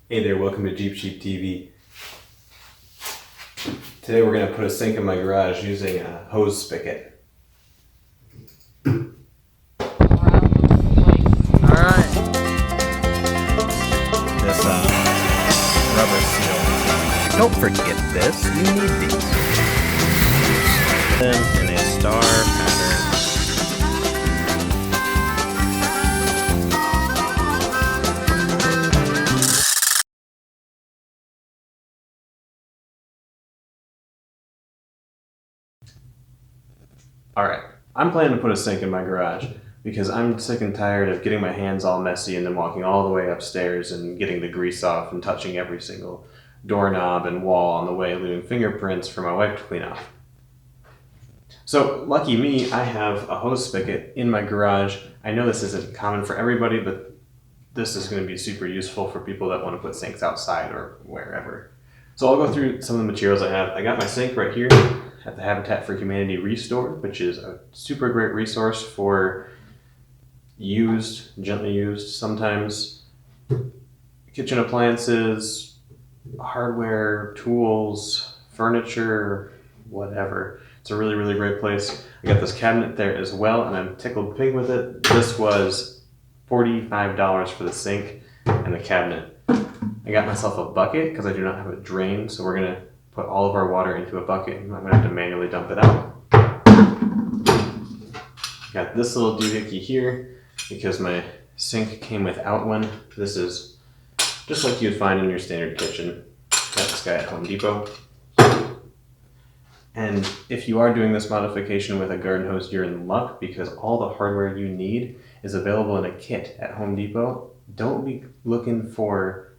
Hey there, welcome to Jeep Sheep TV. Today we're going to put a sink in my garage using a hose spigot. Alright. This rubber seal. Don't forget this, you need these. Them in a star pattern. Alright, I'm planning to put a sink in my garage because I'm sick and tired of getting my hands all messy and then walking all the way upstairs and getting the grease off and touching every single doorknob and wall on the way, leaving fingerprints for my wife to clean off. So, lucky me, I have a hose spigot in my garage. I know this isn't common for everybody, but this is going to be super useful for people that want to put sinks outside or wherever. So I'll go through some of the materials I have. I got my sink right here at the Habitat for Humanity Restore, which is a super great resource for gently used, sometimes kitchen appliances, hardware, tools, furniture, whatever. It's a really, really great place. I got this cabinet there as well, and I'm tickled pink with it. This was $45 for the sink and the cabinet. I got myself a bucket because I do not have a drain, so we're gonna put all of our water into a bucket, and I'm gonna have to manually dump it out. Got this little doohickey here because my sink came without one. This is just like you'd find in your standard kitchen. Got this guy at Home Depot. And if you are doing this modification with a garden hose, you're in luck because all the hardware you need is available in a kit at Home Depot. Don't be looking for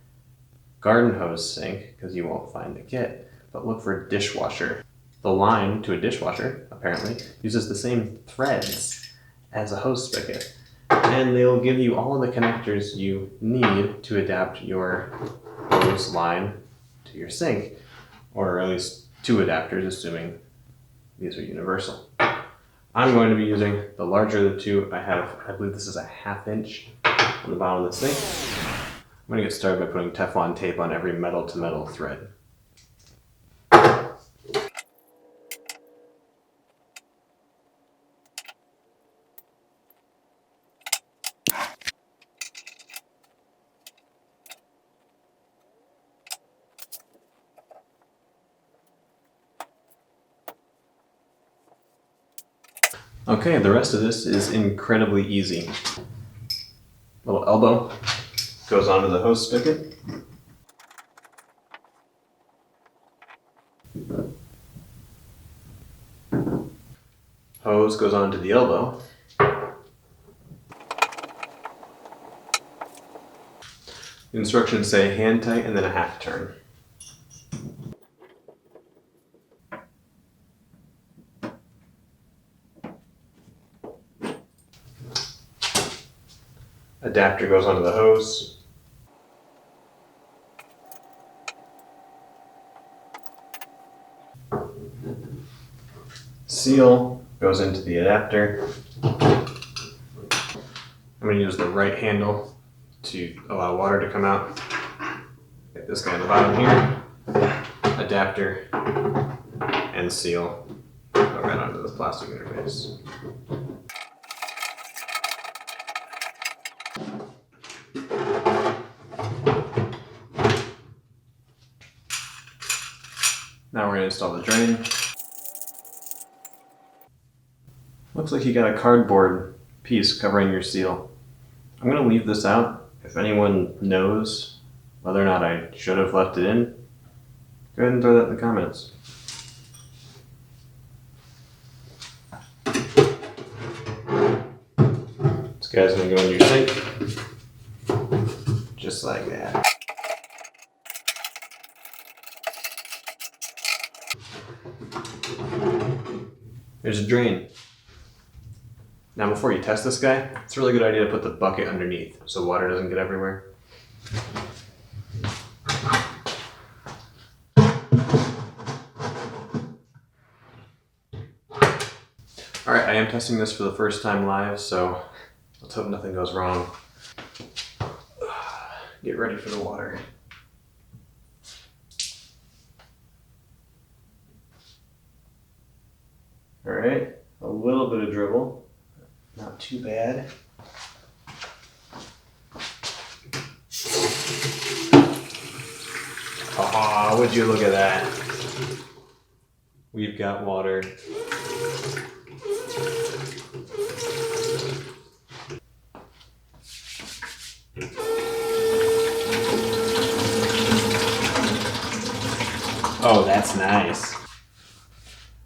garden hose sink because you won't find the kit, but look for a dishwasher. The line to a dishwasher, apparently, uses the same threads as a hose spigot, and they'll give you all of the connectors you need to adapt your hose line to your sink, or at least two adapters, assuming these are universal. I'm going to be using the larger of the two. I believe this is a 1/2 inch on the bottom of the sink. I'm going to get started by putting Teflon tape on every metal to metal thread. Okay, the rest of this is incredibly easy. Little elbow goes onto the hose spigot. Hose goes onto the elbow. The instructions say hand tight and then a 1/2 turn. Adapter goes onto the hose. Seal goes into the adapter. I'm going to use the right handle to allow water to come out. Get this guy on the bottom here. Adapter and seal go right onto this plastic interface. Now we're going to install the drain. Looks like you got a cardboard piece covering your seal. I'm going to leave this out. If anyone knows whether or not I should have left it in, go ahead and throw that in the comments. This guy's going to go in your sink, just like that. There's a drain. Now before you test this guy, it's a really good idea to put the bucket underneath so water doesn't get everywhere. Alright, I am testing this for the first time live, so let's hope nothing goes wrong. Get ready for the water. too bad. Ah, would you look at that? We've got water. Oh, that's nice.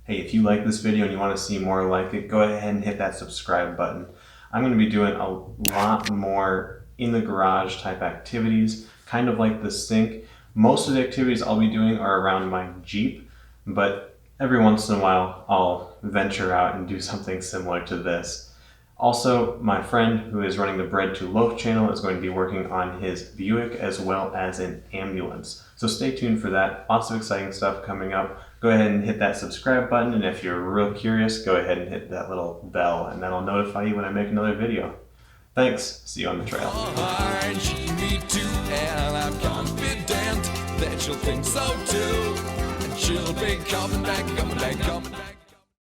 Hey, if you like this video and you want to see more like it, go ahead and hit that subscribe button. I'm going to be doing a lot more in the garage type activities, kind of like the sink. Most of the activities I'll be doing are around my Jeep, but every once in a while I'll venture out and do something similar to this. Also, my friend who is running the Bread to Loaf channel is going to be working on his Buick as well as an ambulance. So stay tuned for that. Lots of exciting stuff coming up. Go ahead and hit that subscribe button, and if you're real curious, go ahead and hit that little bell, and that'll notify you when I make another video. Thanks. See you on the trail. Me too, and I'm confident that she'll think so too. And she'll be coming back, coming back, coming back.